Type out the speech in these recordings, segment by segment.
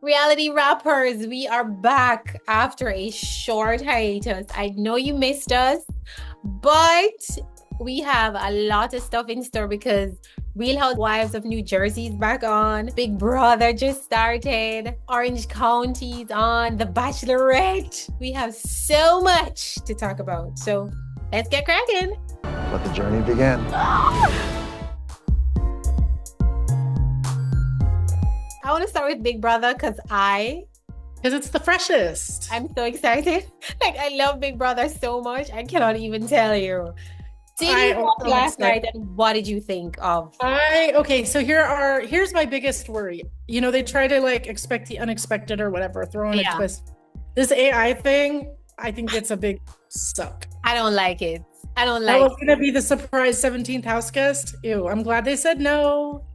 Reality rappers, we are back after a short hiatus. I know you missed us, but we have a lot of stuff in store because Real Housewives of New Jersey is back on. Big Brother just started. Orange County's on. The Bachelorette. We have so much to talk about. So let's get cracking. Let the journey begin. I want to start with Big Brother because it's the freshest. I'm so excited. Like, I love Big Brother so much. I cannot even tell you. Did you watch last night, and what did you think of? So here's my biggest worry. You know, they try to like expect the unexpected or whatever, throw in a twist. This AI thing, I think it's a big suck. I don't like it. That was gonna be the surprise 17th house guest. Ew, I'm glad they said no.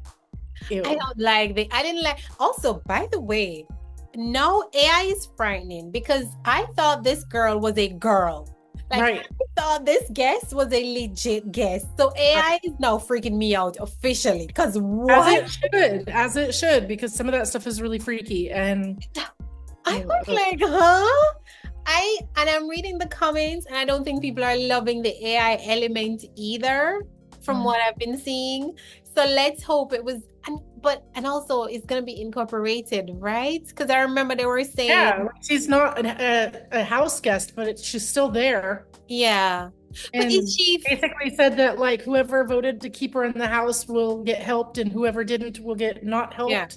Ew. I didn't like. Also, by the way, no, AI is frightening because I thought this girl was a girl. I thought this guest was a legit guest. So AI is now freaking me out officially. Because what? As it should, because some of that stuff is really freaky. And I was like, huh? I'm reading the comments, and I don't think people are loving the AI element either, from what I've been seeing. So let's hope it was, and also it's gonna be incorporated, right? Because I remember they were saying, she's not a house guest, but she's still there. Yeah, and she basically said that like whoever voted to keep her in the house will get helped, and whoever didn't will get not helped. Yeah.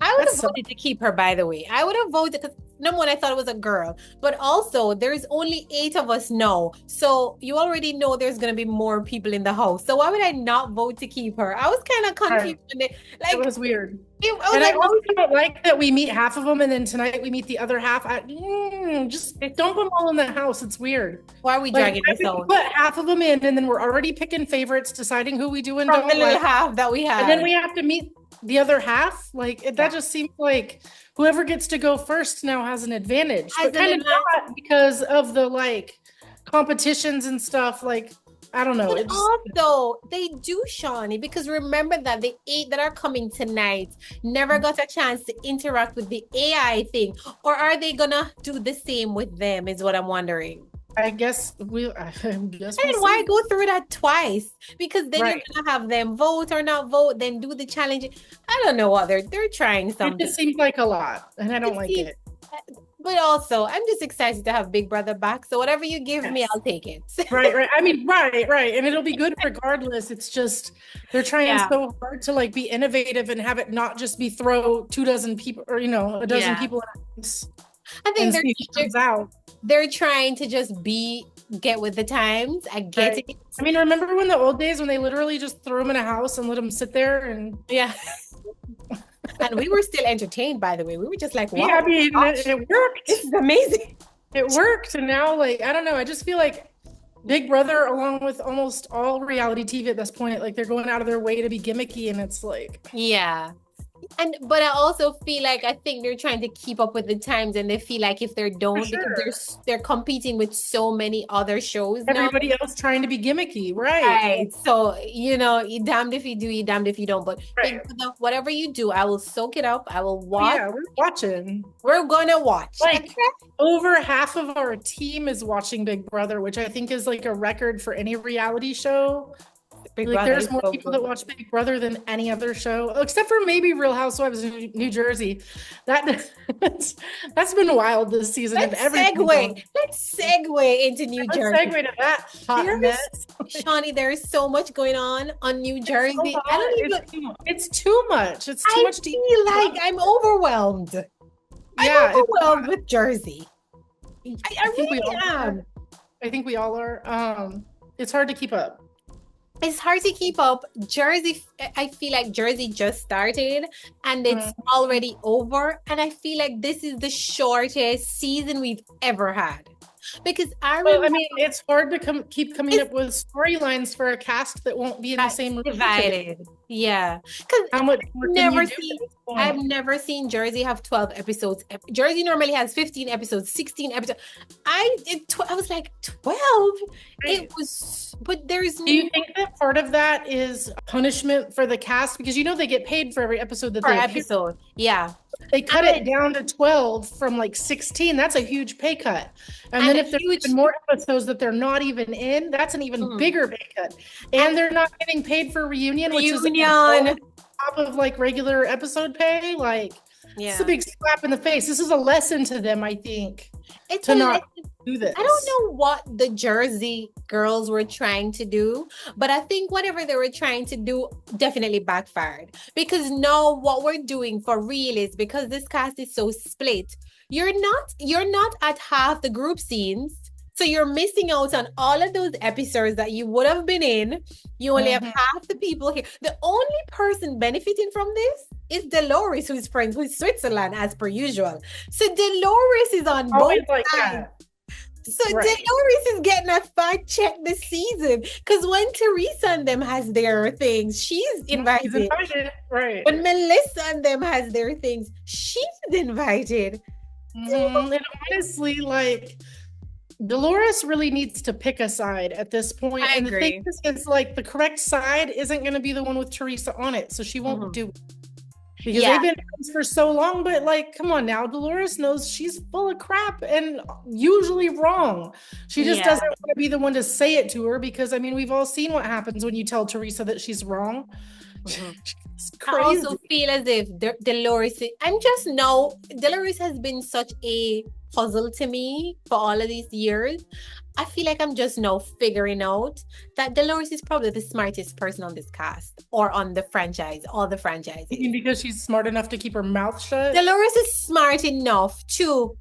I would have voted to keep her, by the way. I would have voted because number one, I thought it was a girl, but also there's only 8 of us now. So you already know there's going to be more people in the house. So why would I not vote to keep her? I was kind of confused. It was weird. I also don't like that we meet half of them and then tonight we meet the other half. Just don't put them all in the house. It's weird. Why are we dragging this out? Put half of them in and then we're already picking favorites, deciding who we do and don't like. The little half that we have. And then we have to meet the other half. That just seems like whoever gets to go first now has an advantage, but kind of not because of the competitions and stuff. I don't know. But also, they do, Shawnee, because remember that the 8 that are coming tonight never got a chance to interact with the AI thing. Or are they gonna do the same with them is what I'm wondering. I guess we'll and why go through that twice? Because then you're gonna have them vote or not vote, then do the challenge. I don't know what they're trying something. It just seems like a lot, and I don't like it. But also, I'm just excited to have Big Brother back. So whatever you give me, I'll take it. Right. I mean, right. And it'll be good regardless. It's just they're trying so hard to be innovative and have it not just be throw 24 people or a dozen people in a house. I think they're trying to just get with the times. I get it. I mean, remember when the old days when they literally just threw them in a house and let them sit there and and we were still entertained, by the way. We were just like, wow. Yeah, I mean, it worked. This is amazing. It worked. And now, I don't know. I just feel like Big Brother, along with almost all reality TV at this point, they're going out of their way to be gimmicky. And it's yeah. But I also feel like I think they're trying to keep up with the times, and they feel like if they don't, because they're competing with so many other shows. Everybody else trying to be gimmicky, right? So you damned if you do, you damned if you don't. But whatever you do, I will soak it up. I will watch. Yeah, we're watching. We're gonna watch. Over half of our team is watching Big Brother, which I think is a record for any reality show. There's more people that watch Big Brother than any other show, except for maybe Real Housewives of New Jersey. That's been wild this season. Let's segue into New Jersey. Let's segue to that hot mess. Shawnee, there is so much going on New Jersey. It's too much. It's too much. I feel like I'm overwhelmed. I'm overwhelmed with Jersey. I really am. I think we all are. It's hard to keep up. It's hard to keep up. Jersey, I feel like Jersey just started and it's already over. And I feel like this is the shortest season we've ever had. Because it's hard to keep coming up with storylines for a cast that won't be in the same room. Divided. Yeah. Because I've never seen Jersey have 12 episodes. Jersey normally has 15 episodes, 16 episodes. I was like, 12? It was, but there's Do you think that part of that is punishment for the cast? Because they get paid for every episode that they appear. Yeah. They cut it down to 12 from like 16. That's a huge pay cut. And then if there's even more episodes that they're not even in, that's an even bigger pay cut. And they're not getting paid for reunion, which is on top of like regular episode pay. Like, it's a big slap in the face. This is a lesson to them, I think. It's to not do this. I don't know what the Jersey girls were trying to do, but I think whatever they were trying to do definitely backfired. Because now what we're doing for real is, because this cast is so split, you're not at half the group scenes. So you're missing out on all of those episodes that you would have been in. You only have half the people here. The only person benefiting from this is Dolores, who's friends with Switzerland, as per usual. So Dolores is on both sides. So Dolores is getting a fat check this season. Because when Teresa and them has their things, she's invited. Right. When Melissa and them has their things, she's invited. And honestly, like, Dolores really needs to pick a side at this point. I agree. The thing is, like, the correct side isn't going to be the one with Teresa on it, so she won't do it. Because they've been friends for so long, but like, come on now, Dolores knows she's full of crap and usually wrong. She just doesn't want to be the one to say it to her, because I mean, we've all seen what happens when you tell Teresa that she's wrong. It's crazy. I also feel as if Dolores has been such a puzzle to me for all of these years. I feel like I'm just now figuring out that Dolores is probably the smartest person on this cast, or on the franchise, all the franchises. You mean because she's smart enough to keep her mouth shut? Dolores is smart enough to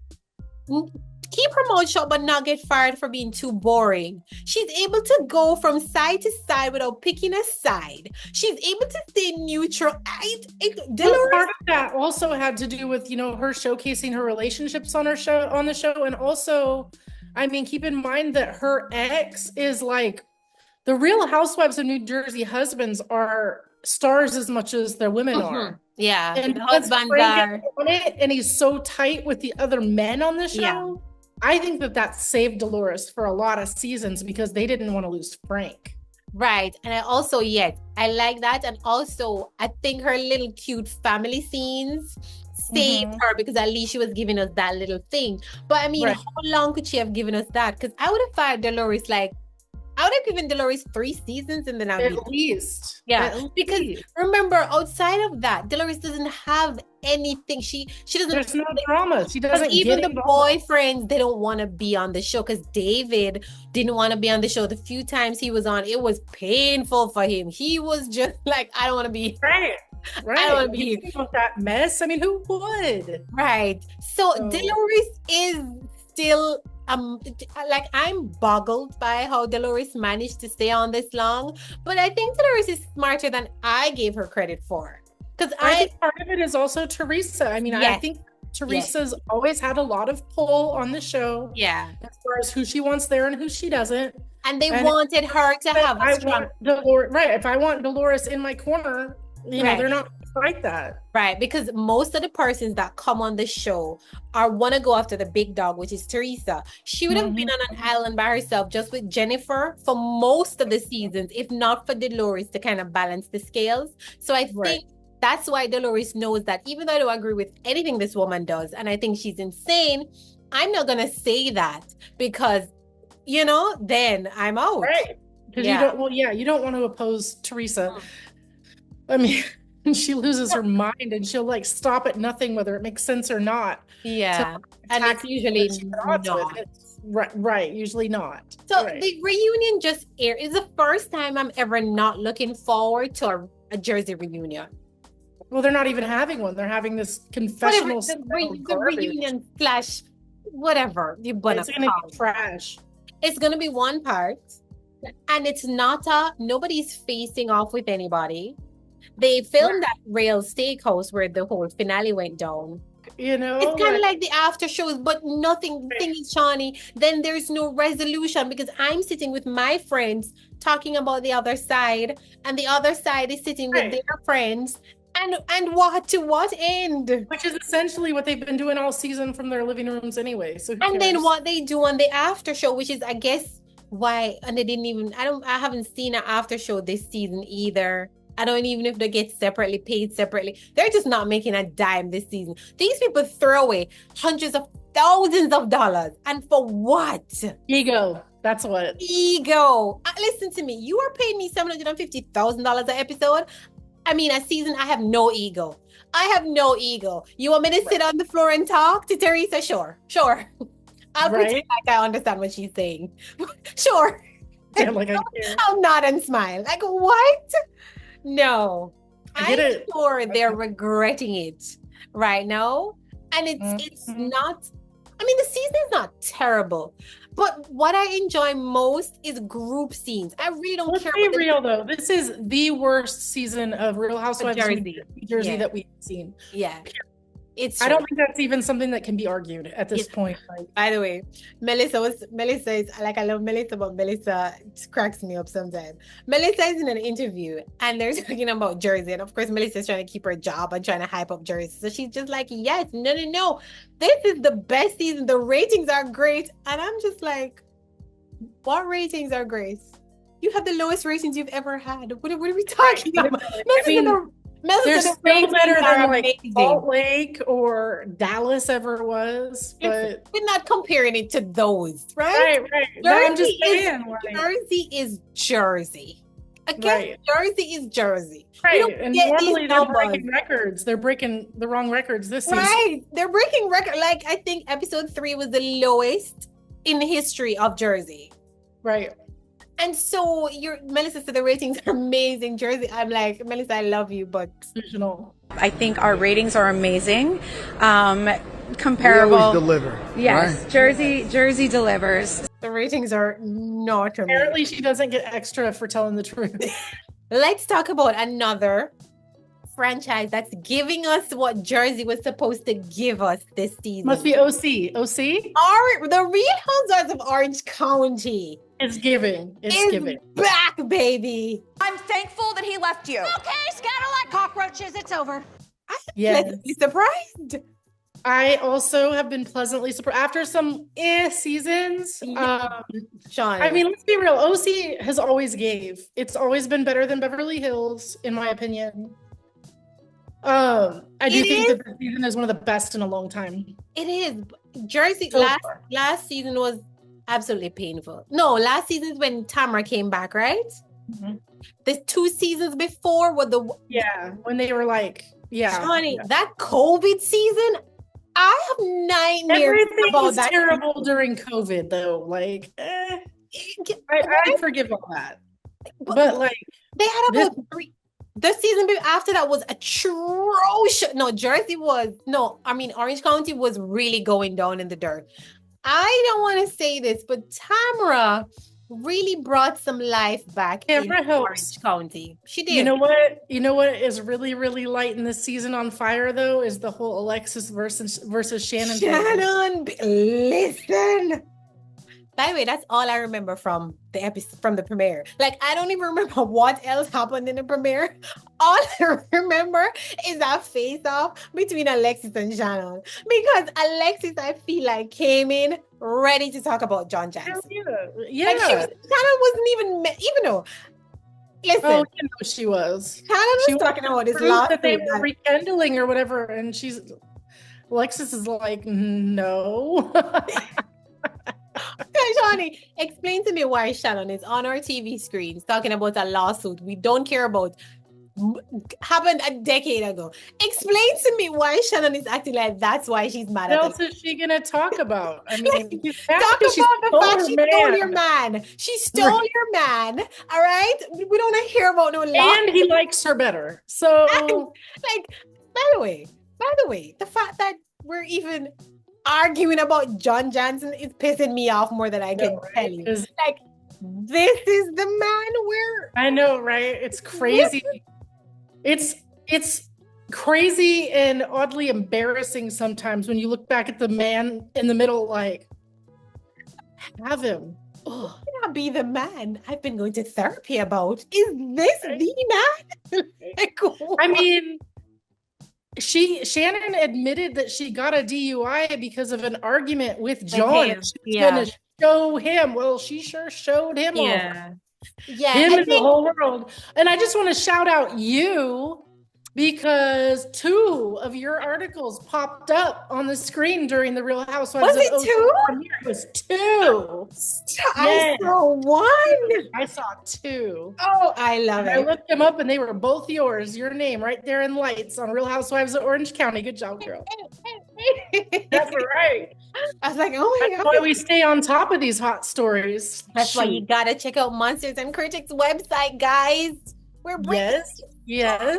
keep her mouth shut but not get fired for being too boring. She's able to go from side to side without picking a side. She's able to stay neutral. Dolores, part of that also had to do with, her showcasing her relationships on the show, and also, I mean, keep in mind that her ex is like, the Real Housewives of New Jersey husbands are stars as much as their women are. Yeah, and the husbands are on it, and he's so tight with the other men on the show. Yeah. I think that saved Dolores for a lot of seasons because they didn't want to lose Frank. Right. And I also, I like that. And also, I think her little cute family scenes saved her, because at least she was giving us that little thing. But I mean, how long could she have given us that? Because I would have fired Dolores, I would have given Dolores 3 seasons and then at least. Because remember, outside of that, Dolores doesn't have anything. She doesn't. There's no drama. She doesn't. Even the boyfriends, they don't want to be on the show, because David didn't want to be on the show. The few times he was on, it was painful for him. He was just like, I don't want to be right. I don't want to be here. That mess. I mean, who would? Right. So Dolores is still. I'm boggled by how Dolores managed to stay on this long, but I think Dolores is smarter than I gave her credit for. Because I think part of it is also Teresa. I mean, I think Teresa's always had a lot of pull on the show. Yeah. As far as who she wants there and who she doesn't. And they wanted her to have a strong. If I want Dolores in my corner, they're not like that. Right, because most of the persons that come on the show want to go after the big dog, which is Teresa. She would have been on an island by herself just with Jennifer for most of the seasons, if not for Dolores to kind of balance the scales. So I think that's why Dolores knows that even though I don't agree with anything this woman does, and I think she's insane, I'm not going to say that because, then I'm out. Right. Because you don't want to oppose Teresa. I mean... And she loses her mind, and she'll stop at nothing, whether it makes sense or not. Yeah, and it's usually not. Right, usually not. So the reunion just aired. It's the first time I'm ever not looking forward to a Jersey reunion. Well, they're not even having one. They're having this confessional. The reunion / whatever you want to call it. It's gonna be trash. It's gonna be one part, and it's not nobody's facing off with anybody. They filmed that Rail Steakhouse where the whole finale went down. It's kind of like the after shows, but nothing is Shawnee. Then there's no resolution, because I'm sitting with my friends talking about the other side, and the other side is sitting with their friends. And what end? Which is essentially what they've been doing all season from their living rooms anyway. So then what they do on the after show, which is, I guess, why, and they didn't even, I haven't seen an after show this season either. I don't even know if they get separately paid separately. They're just not making a dime this season. These people throw away hundreds of thousands of dollars. And for what? Ego. That's what. Ego. Listen to me. You are paying me $750,000 an episode. I mean, a season. I have no ego. I have no ego. You want me to sit on the floor and talk to Teresa? Sure. I'll pretend like I understand what she's saying. Sure. Damn, like I care. I'll nod and smile. Like, what? No. I'm sure they're regretting it right now. And it's not, I mean, the season is not terrible. But what I enjoy most is group scenes. I really don't care. Let's be real though. This is the worst season of Real Housewives of Jersey that we've seen. Yeah. I don't think that's even something that can be argued at this point. Like, by the way, Melissa is like, I love Melissa, but Melissa cracks me up sometimes. Melissa is in an interview and they're talking about Jersey. And of course, Melissa is trying to keep her job and trying to hype up Jersey. So she's just like, yes, no. This is the best season. The ratings are great. And I'm just like, what ratings are great? You have the lowest ratings you've ever had. What are we talking about? They're still better than like Salt Lake or Dallas ever was, but we're not comparing it to those, right? I'm just saying, Jersey is Jersey. Again, Jersey is Jersey. Right, and normally they're breaking records. They're breaking the wrong records this season. Right, they're breaking records. Like I think episode 3 was the lowest in the history of Jersey. Right. And so Melissa said the ratings are amazing. Jersey, I'm like, Melissa, I love you, but I think our ratings are amazing. Comparable. We always deliver. Yes, right? Jersey delivers. The ratings are not amazing. Apparently she doesn't get extra for telling the truth. Let's talk about another franchise that's giving us what Jersey was supposed to give us this season. Must be OC. OC? The Real Housewives of Orange County. It's giving. It's giving. Back, baby. I'm thankful that he left you. Okay, scatter like cockroaches. It's over. I'm pleasantly surprised. I also have been pleasantly surprised after some seasons. Sean, I mean, let's be real. OC has always gave. It's always been better than Beverly Hills, in my opinion. I do think that this season is one of the best in a long time. It is. Jersey last season was absolutely painful. No, last season is when Tamara came back, right? Mm-hmm. The 2 seasons before were when they were like, Johnny, that COVID season, I have nightmares everything about was that. Terrible during COVID though. Like, I forgive all that. But like, they had about 3. The season after that was atrocious. No, Orange County was really going down in the dirt. I don't want to say this, but Tamara really brought some life back in Orange County. She did. You know what is really, really lighting this season on fire though is the whole Alexis versus Shannon. Listen. By the way, that's all I remember from the episode, from the premiere. Like, I don't even remember what else happened in the premiere. All I remember is that face-off between Alexis and Shannon. Because Alexis, I feel like, came in ready to talk about John Jackson. Yeah. Like Shannon wasn't even though. Listen. Oh, you know she was. Shannon was talking about this last that they were rekindling or whatever, and Alexis is like, no. Johnny, explain to me why Shannon is on our TV screens talking about a lawsuit we don't care about happened a decade ago. Explain to me why Shannon is acting like that's why she's mad at us. What else is she gonna talk about? I mean, talk about the fact she stole your man. She stole your man. All right, we don't want to hear about no lawsuit. And he likes her better. So, by the way, the fact that we're even arguing about John Johnson is pissing me off more than I can tell you. Like, this is the man where I know, right? It's crazy. It's crazy and oddly embarrassing sometimes when you look back at the man in the middle, like, have him. Oh, not be the man I've been going to therapy about. Is this the man? I mean, Shannon admitted that she got a DUI because of an argument with John. She's gonna show him. Well, she sure showed him. Yeah. Yeah, Him I and the think whole world. And I just want to shout out you because 2 of your articles popped up on the screen during the Real Housewives was of it OC two? premiere. It was 2. I Yeah, saw one. I saw 2. Oh, I love I it. looked them up and they were both yours. Your name right there in lights on Real Housewives of Orange County. Good job, girl. That's right. I was like, oh my That's god. why we stay on top of these hot stories. That's why you Shoot. gotta check out Monsters and Critics website, guys. We're bringing Yes. yeah.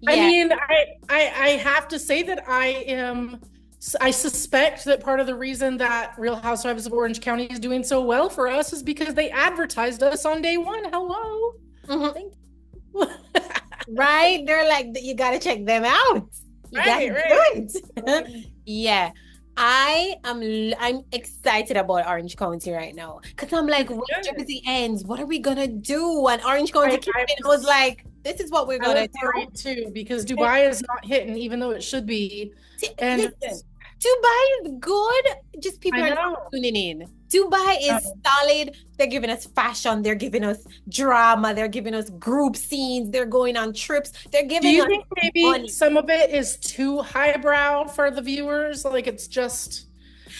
I mean, I have to say that I suspect that part of the reason that Real Housewives of Orange County is doing so well for us is because they advertised us on day 1. Hello. Mhm. Right? They're like, you gotta check them out. You Right, gotta right. do it. Yeah. I'm excited about Orange County right now. Cause I'm like, when good. Jersey ends, what are we gonna do? And Orange County was like, this is what we're I gonna was do. worried too because Dubai is not hitting, even though it should be. And Listen, Dubai is good. Just people I are know. not tuning in. Dubai is solid. They're giving us fashion. They're giving us drama. They're giving us group scenes. They're going on trips. They're Do giving you us think maybe money. some of it is too highbrow for the viewers? Like it's just,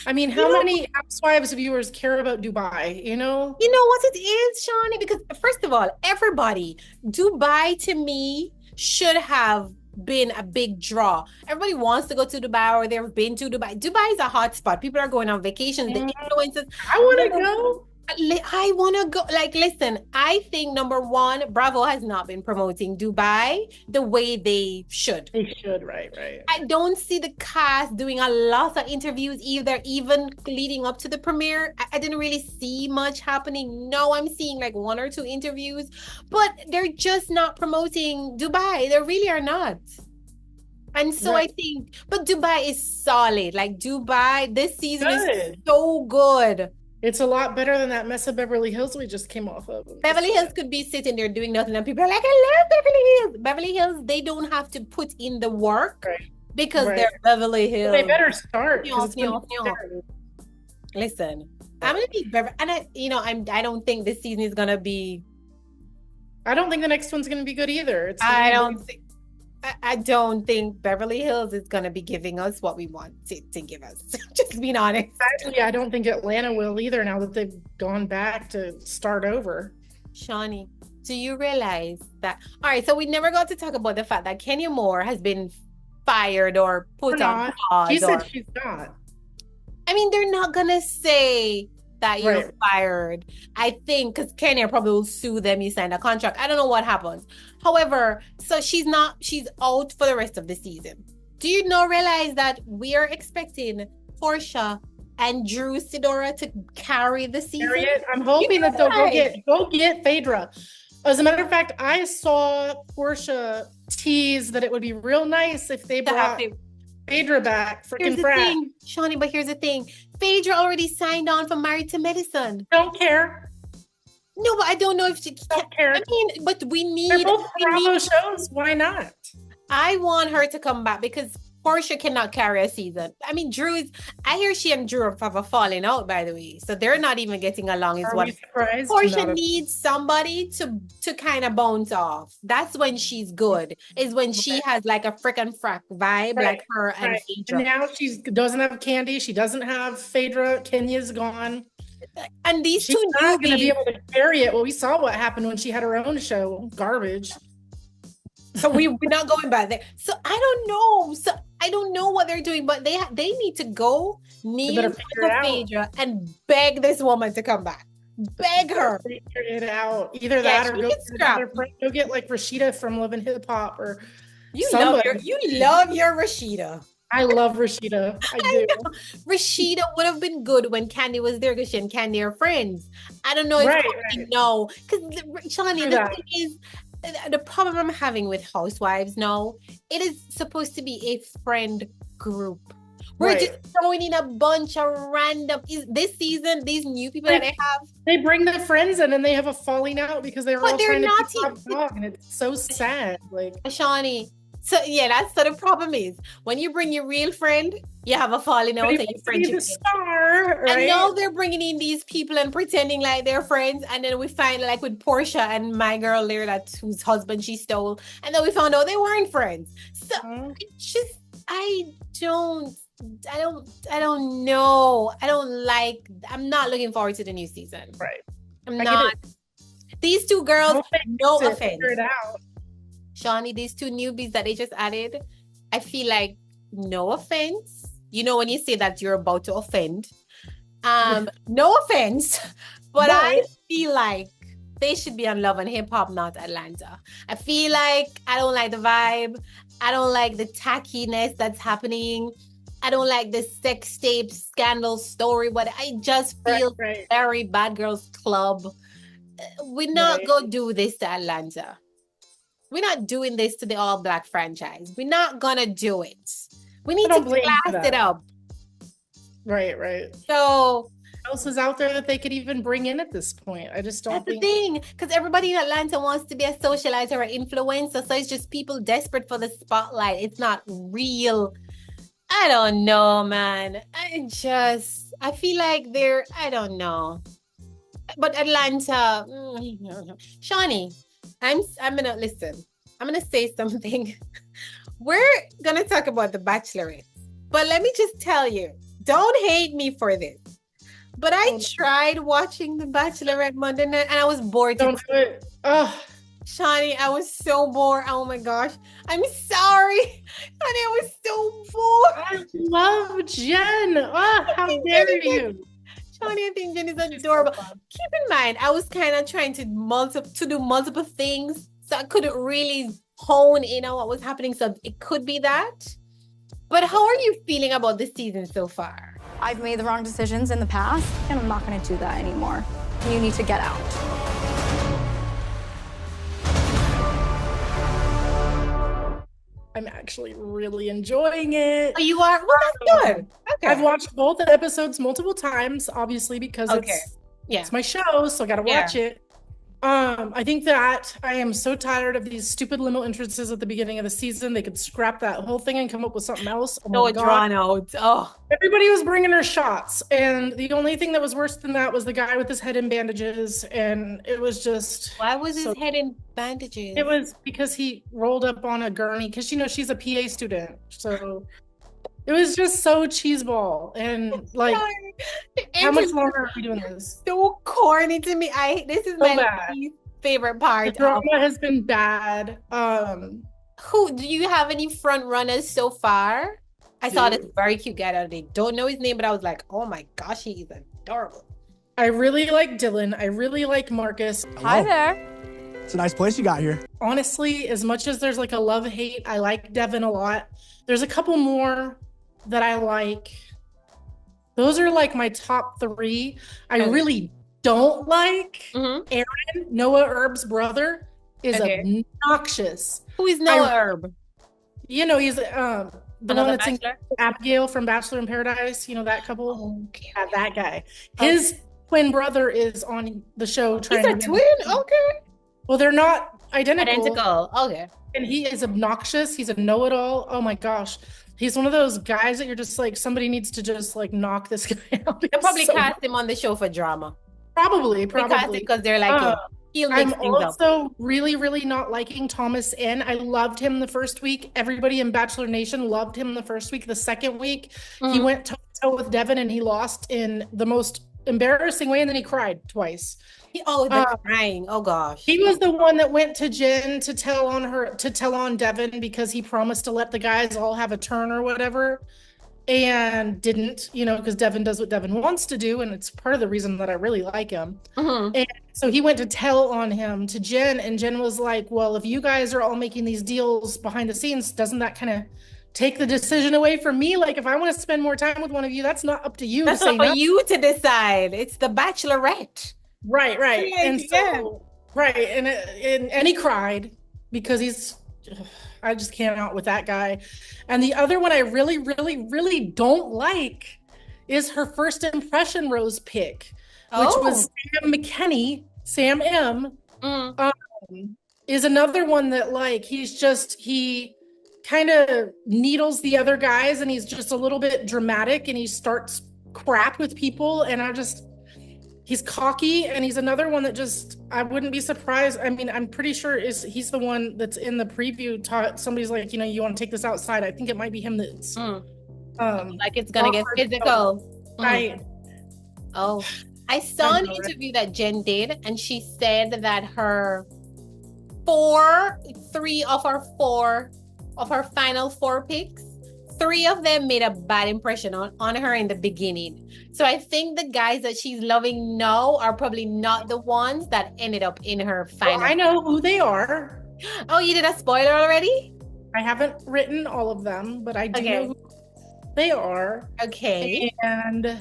I mean, how many Housewives viewers care about Dubai? You know what it is, Shawnee? Because first of all, everybody, Dubai to me should have been a big draw. Everybody wants to go to Dubai or they've been to Dubai. Dubai is a hot spot. People are going on vacations. The influencers. I want to go. I want to go. Like, listen, I think number one, Bravo has not been promoting Dubai the way they should. They should, right. I don't see the cast doing a lot of interviews either, even leading up to the premiere. I didn't really see much happening. No, I'm seeing like 1 or 2 interviews, but they're just not promoting Dubai. They really are not. And so Right. I think, but Dubai is solid. Like Dubai, this season is Good. so good. It's a lot better than that mess of Beverly Hills we just came off of. Beverly Hills could be sitting there doing nothing, and people are like, I love Beverly Hills. Beverly Hills, they don't have to put in the work Right. because Right. they're Beverly Hills. They better start. 'cause it's been Nyah. terrible. Listen, I'm gonna be Beverly, and I don't think this season is gonna be. I don't think the next one's going to be good either. It's I gonna don't think. I don't think Beverly Hills is gonna be giving us what we want to give us. Just being honest. Actually, I don't think Atlanta will either now that they've gone back to start over. Shawnee, do you realize that? All right, so we never got to talk about the fact that Kenya Moore has been fired or put Or on not. pause. She or- said she's not. I mean, they're not gonna say that you're Right. fired. I think because Kenya probably will sue them. You signed a contract. I don't know what happens. However, so she's out for the rest of the season. Do you realize that we are expecting Portia and Drew Sidora to carry the season? Harriet, I'm hoping that they'll Right. go get Phaedra. As a matter of fact, I saw Portia tease that it would be real nice if they To have brought to- Phaedra back. Here's Freaking the frat. thing, Shawnee, but here's the thing. Phaedra already signed on for Married to Medicine. Don't care. No, but I don't know if she Don't care. I mean, but we They're need, both we Bravo need shows. Why not? I want her to come back because Portia cannot carry a season. I mean, I hear she and Drew have a falling out, by the way. So they're not even getting along. Is Are what we surprised? Portia Not a- needs somebody to kind of bounce off. That's when she's good. Is when she has like a frickin' frack vibe, Right, like her and right. Phaedra. And now she doesn't have Candy. She doesn't have Phaedra. Kenya's gone. And these She's two not going to be newbies. able to carry it. Well, we saw what happened when she had her own show. Garbage. So we're not going back there. So I don't know. So I don't know what they're doing, but they need to go kneel better to figure it out. Phaedra and beg this woman to come back. Beg her. Figure it out. Either Yeah, that or she go gets get another friend. Go get like Rashida from Love and Hip Hop or You somebody. love your Rashida. I love Rashida. I do. Rashida would have been good when Candy was there because she and Candy are friends. I don't know if Right, Candy right. know because Shawnee, True the that. thing is, the problem I'm having with Housewives now, it is supposed to be a friend group. We're Right. just throwing in a bunch of random. This season, these new people that they have, They bring their friends in and they have a falling out because they're But all they're trying to not be top dog, and it's so sad. Like Shawnee. So yeah, that's what the problem is. When you bring your real friend, you have a falling out and your friendship. The star, right? And now they're bringing in these people and pretending like they're friends, and then we find like with Portia and my girl there, that's whose husband she stole, and then we found out they weren't friends. So it's just I don't know. I'm not looking forward to the new season. Right. I'm not. These two girls, no offense. Figure it out. Shawnee, these two newbies that they just added, I feel like, no offense. You know, when you say that you're about to offend, no offense, but I feel like they should be on Love and Hip Hop, not Atlanta. I feel like I don't like the vibe. I don't like the tackiness that's happening. I don't like the sex tape scandal story, but I just feel very Bad Girls Club. We're not going to do this to Atlanta. We're not doing this to the All Black franchise. We're not going to do it. We need to class it up. Right. So what else is out there that they could even bring in at this point? I just don't think. That's the thing. Because everybody in Atlanta wants to be a socializer or influencer. So it's just people desperate for the spotlight. It's not real. I don't know, man. I feel like I don't know. But Atlanta, Shawnee, I'm gonna listen. I'm gonna say something. We're gonna talk about the Bachelorette, but let me just tell you, don't hate me for this. But I tried watching the Bachelorette Monday night, and I was bored. Don't do it. Oh, Shawnee, I was so bored. Oh my gosh, I'm sorry, and I was so bored. I love Jen. Oh, how dare you? Shawnee, I think Jen is adorable. Keep in mind, I was kind of trying to do multiple things, so I couldn't really hone in on what was happening. So it could be that. But how are you feeling about this season so far? I've made the wrong decisions in the past, and I'm not going to do that anymore. You need to get out. I'm actually really enjoying it. Oh, you are? Well, that's good. Okay. I've watched both the episodes multiple times, obviously, because it's my show, so I gotta watch it. I think that I am so tired of these stupid limo entrances at the beginning of the season. They could scrap that whole thing and come up with something else. So drawn out. Oh. Everybody was bringing her shots, and the only thing that was worse than that was the guy with his head in bandages, and it was just... Why was his head in bandages? It was because he rolled up on a gurney, because, you know, she's a PA student, so... It was just so cheeseball, and like, how much longer are we doing this? So corny to me. This is my least favorite part. The drama has been bad. Who do you have any front runners so far? I saw this very cute guy the other day. Don't know his name, but I was like, oh my gosh, he is adorable. I really like Dylan. I really like Marcus. Hi there. It's a nice place you got here. Honestly, as much as there's like a love-hate, I like Devin a lot. There's a couple more that I like. Those are like my top three. I really don't like Aaron, Noah Erb's brother, is obnoxious. Who is Noah Erb? You know, he's the one that's in Abigail from Bachelor in Paradise. You know, that couple? Yeah, that guy. His twin brother is on the show. He's a twin? Okay. Well, they're not identical. Okay. And he is obnoxious. He's a know-it-all. Oh my gosh. He's one of those guys that you're just like, somebody needs to just like knock this guy out. They'll probably cast him on the show for drama. Probably. Because they're like, I'm also really, really not liking Thomas N. I loved him the first week. Everybody in Bachelor Nation loved him the first week. The second week, he went toe-to-toe with Devin and he lost in the most embarrassing way, and then he cried twice. Crying. Oh gosh. He was the one that went to Jen to tell on Devin because he promised to let the guys all have a turn or whatever, and didn't, you know, because Devin does what Devin wants to do, and it's part of the reason that I really like him. And so he went to tell on him to Jen, and Jen was like, well, if you guys are all making these deals behind the scenes, doesn't that kind of take the decision away from me? Like, if I want to spend more time with one of you, that's not up to you. That's not for you to decide. It's the Bachelorette. Right. And he cried because I just can't out with that guy. And the other one I really, really, really don't like is her first impression rose pick, which was Sam McKinney. Sam M is another one that like, he kind of needles the other guys, and he's just a little bit dramatic, and he starts crap with people, and he's cocky, and he's another one that just, I wouldn't be surprised. I mean, I'm pretty sure he's the one that's in the preview somebody's like, you want to take this outside. I think it might be him that's like it's gonna get physical. Right. Oh, I saw an interview that Jen did, and she said that three of her final 4 picks, 3 of them made a bad impression on her in the beginning. So I think the guys that she's loving now are probably not the ones that ended up in her final. Well, I know who they are. Oh, you did a spoiler already? I haven't written all of them, but I do know who they are. Okay. And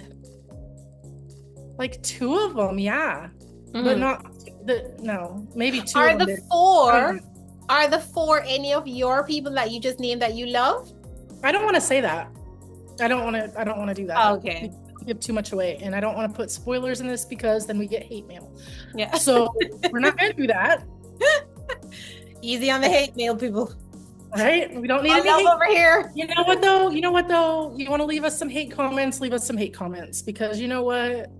like 2 of them, yeah. But not maybe 2 are of them. Are the 4 any of your people that you just named that you love? I don't want to say that. I don't want to do that. Okay. We give too much away, and I don't want to put spoilers in this because then we get hate mail. Yeah. So we're not going to do that. Easy on the hate mail, people. Right? We don't need any love hate over here. You know what though? You want to leave us some hate comments? Leave us some hate comments, because you know what?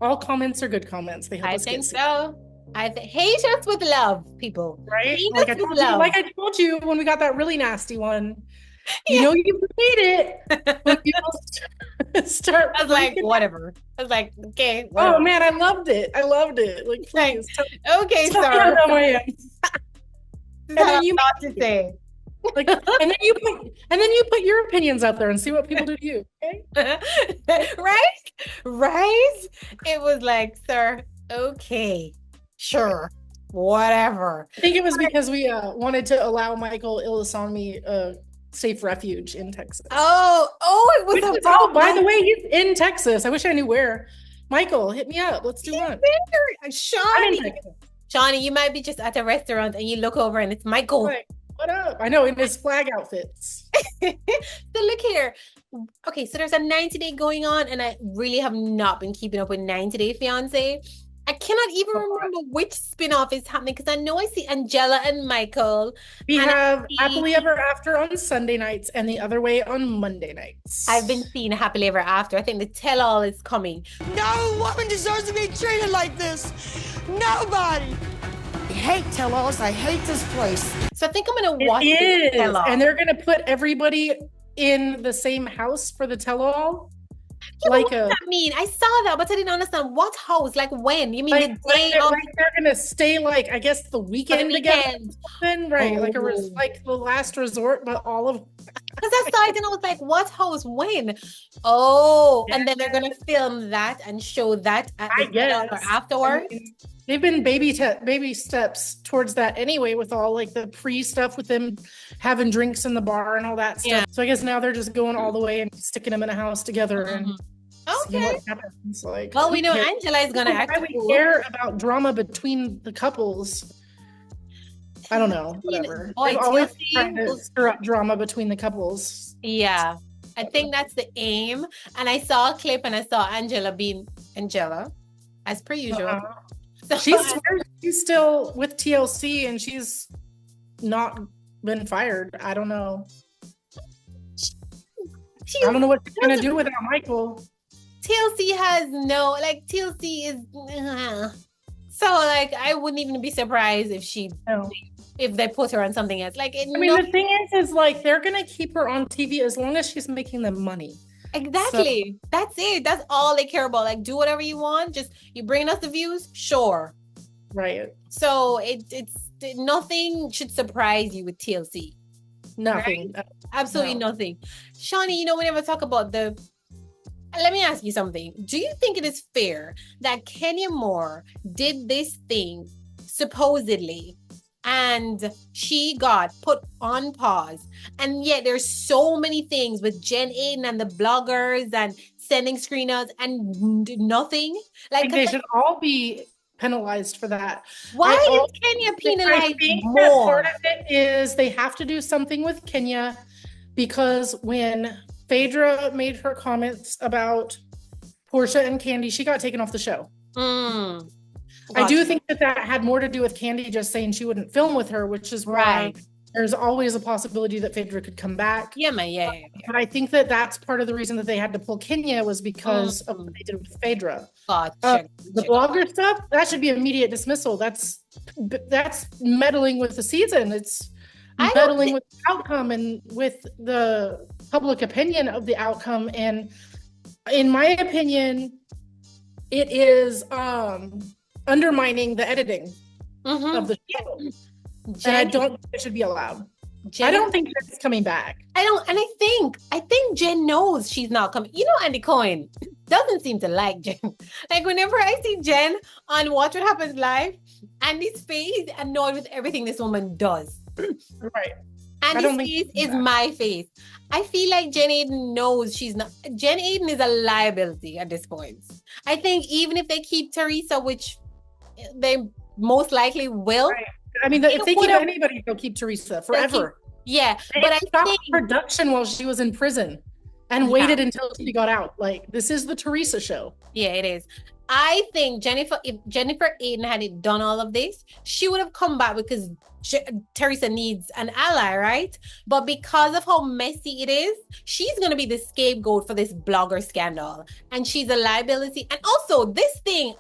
All comments are good comments. They help us I think so. Hate us with love, people. Right? Hate Like us I with love. told you when we got that really nasty one. You know you hate it when people start. I was like, whatever. I was like, okay. Whatever. Oh man, I loved it. Like, please. Okay, tell me sorry. how dumb I am. And then you not to say. like, and then you put your opinions out there and see what people do to you. Okay? Right? It was like, sir, okay, sure, whatever. I think it was because we wanted to allow Michael Ilisonmi a safe refuge in Texas. Oh, it was oh, by the way, he's in Texas. I wish I knew where. Michael, hit me up. Let's do one. Shawnee, you might be just at a restaurant and you look over and it's Michael. Right. What up? I know, in his flag outfits. So look here. Okay, so there's a 90-day going on, and I really have not been keeping up with 90-Day Fiancé. I cannot even remember which spin-off is happening, because I know I see Angela and Michael. We have Happily Ever After on Sunday nights and The Other Way on Monday nights. I've been seeing Happily Ever After. I think the tell-all is coming. No woman deserves to be treated like this. Nobody. I hate tell-alls. I hate this place. So I think I'm going to watch the tell-all. And they're going to put everybody in the same house for the tell-all. Yeah, like what does that mean? I saw that, but I didn't understand. What house? Like when? You mean the day of? Like they're gonna stay, like, I guess the weekend together, right? Like like the last resort, but all of. Because I saw it and I was like, "What house? When?" Oh, and then they're gonna film that and show that at the or afterwards. I mean, they've been baby steps towards that anyway, with all like the pre-stuff with them having drinks in the bar and all that stuff. So I guess now they're just going all the way and sticking them in a house together and seeing what happens. Like, well, we know Angela is gonna act. Why we care about drama between the couples? I don't know. Whatever. They've always tried to stir up drama between the couples. Yeah, I think that's the aim. And I saw a clip and I saw Angela being Angela, as per usual. So she's still with TLC and she's not been fired. I don't know. I don't know what she's gonna do without Michael. TLC has TLC is so like I wouldn't even be surprised if they put her on something else. Like, the thing is like they're gonna keep her on TV as long as she's making them money. Exactly. So, that's it. That's all they care about. Like, do whatever you want. Just you bring us the views, sure. Right. So it's nothing should surprise you with TLC. Nothing. Right? Absolutely nothing. Shawnee, whenever I talk about let me ask you something. Do you think it is fair that Kenya Moore did this thing supposedly and she got put on pause, and yet there's so many things with Jen Aiden and the bloggers and sending screenouts and nothing? Like they should all be penalized for that. Why is Kenya penalized I think more? That part of it is they have to do something with Kenya, because when Phaedra made her comments about Portia and Candy, she got taken off the show. I do think that had more to do with Candy just saying she wouldn't film with her, which is why There's always a possibility that Phaedra could come back. Yeah, man. Yeah. But I think that that's part of the reason that they had to pull Kenya was because of what they did with Phaedra. Gotcha. The blogger stuff, that should be immediate dismissal. That's meddling with the season. It's meddling with the outcome and with the public opinion of the outcome. And in my opinion, it is undermining the editing of the show. And I don't think it should be allowed. I don't think it's coming back. I think Jen knows she's not coming. You know, Andy Cohen doesn't seem to like Jen. Like whenever I see Jen on Watch What Happens Live, Andy's face is annoyed with everything this woman does. Right. Andy's face is my face. I feel like Jen Aiden knows she's not. Jen Aiden is a liability at this point. I think even if they keep Teresa, which they most likely will. Right. I mean, if they keep anybody, they'll keep Teresa forever. But I stopped production while she was in prison and waited until she got out. Like, this is the Teresa show. Yeah, it is. I think if Jennifer Aiden hadn't done all of this, she would have come back because Teresa needs an ally, right? But because of how messy it is, she's going to be the scapegoat for this blogger scandal. And she's a liability. And also this thing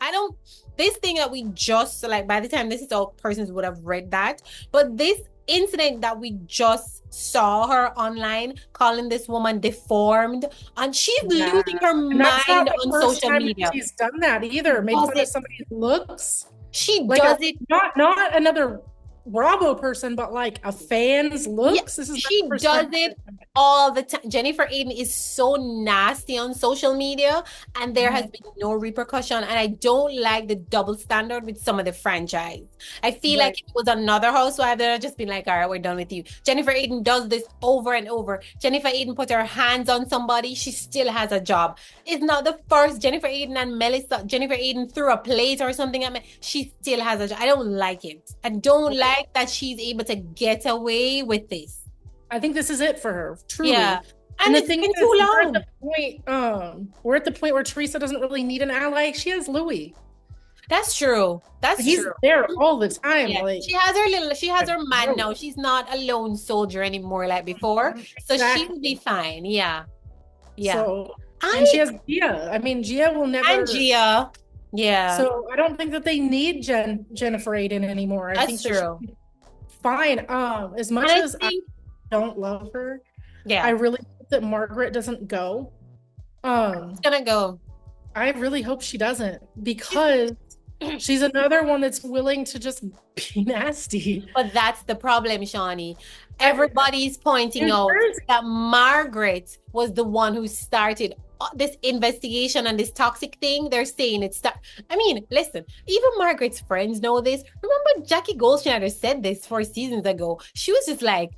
that we just, like, by the time this is out, persons would have read that. But this incident that we just saw her online calling this woman deformed, and she's losing her mind on social media. She's done that either. Made fun of somebody's looks. She does it. Not another Bravo person, but like a fan's looks. Yeah, she does it all the time. Jennifer Aiden is so nasty on social media, and there has been no repercussion. And I don't like the double standard with some of the franchise. I feel like if it was another housewife, they'd have just been like, all right, we're done with you. Jennifer Aiden does this over and over. Jennifer Aiden put her hands on somebody, she still has a job. It's not the first Jennifer Aiden and Melissa. Jennifer Aiden threw a plate or something at me. She still has a job. I don't like it. I don't like that she's able to get away with this. I think this is it for her, truly. Yeah. And the thing is, too long. We're at the point where Teresa doesn't really need an ally. She has Louis. That's true. He's there all the time. Yeah. Like, she has her man now. She's not a lone soldier anymore like before. So she'll be fine. Yeah. So, and she has Gia. I mean, Gia will never. And Gia. Yeah. So I don't think that they need Jennifer Aiden anymore. I think true. Fine. As much as I don't love her, I really hope that Margaret doesn't go. It's gonna go. I really hope she doesn't, because she's another one that's willing to just be nasty. But that's the problem, Shawnee. Everybody's pointing out that Margaret was the one who started this investigation and this toxic thing. They're saying I mean, listen, even Margaret's friends know this. Remember Jackie Goldschneider said this 4 seasons ago. She was just like,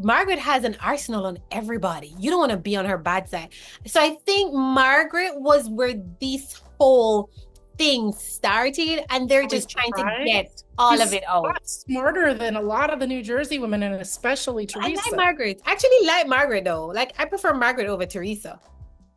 Margaret has an arsenal on everybody. You don't want to be on her bad side. So I think Margaret was where this whole thing started, and they're just trying to get all of it out. Smarter than a lot of the New Jersey women, and especially Teresa. I like Margaret. I actually like Margaret though. Like, I prefer Margaret over Teresa.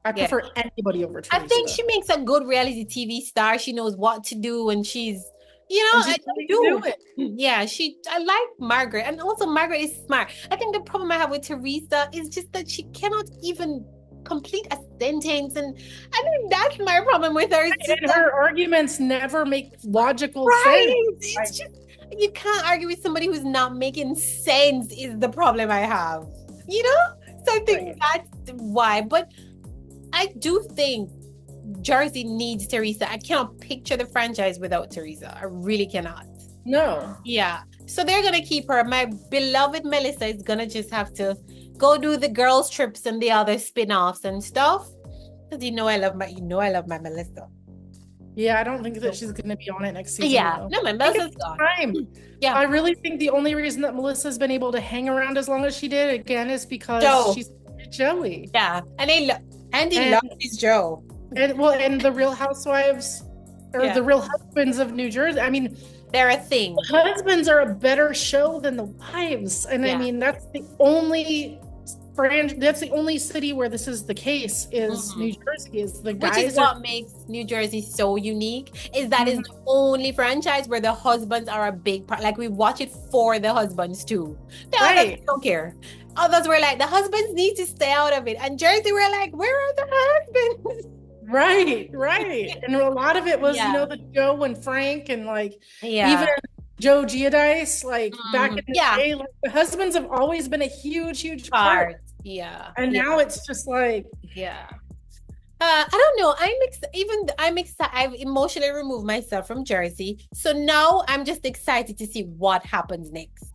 I prefer anybody over Teresa. I think she makes a good reality TV star. She knows what to do, and she's, I do it. Yeah, I like Margaret, and also Margaret is smart. I think the problem I have with Teresa is just that she cannot even complete a sentence, and I think that's my problem with her. And her arguments never make logical sense. It's just, you can't argue with somebody who's not making sense is the problem I have. So I think that's why. But I do think Jersey needs Teresa. I cannot picture the franchise without Teresa. I really cannot. No. Yeah. So they're going to keep her. My beloved Melissa is going to just have to go do the girls' trips and the other spin-offs and stuff. Because I love my Melissa. Yeah, I don't think that she's going to be on it next season. Yeah. Though. No, my Melissa's gone. Yeah. I really think the only reason that Melissa's been able to hang around as long as she did, again, is because she's Joey. Yeah. And Andy loves his Joe. And the Real Housewives, or the Real Husbands of New Jersey. I mean, they're a thing. The husbands are a better show than the wives. And I mean, that's the only that's the only city where this is the case is New Jersey. Is the guys Which is what makes New Jersey so unique, is that it's the only franchise where the husbands are a big part. Like we watch it for the husbands too. The others don't care. Others were like, the husbands need to stay out of it. And Jersey were like, where are the husbands? Right. And a lot of it was, the Joe and Frank and like even Joe Giudice, like back in the day, like, the husbands have always been a huge part. Yeah. And now it's just like, I don't know. I'm excited. I've emotionally removed myself from Jersey. So now I'm just excited to see what happens next.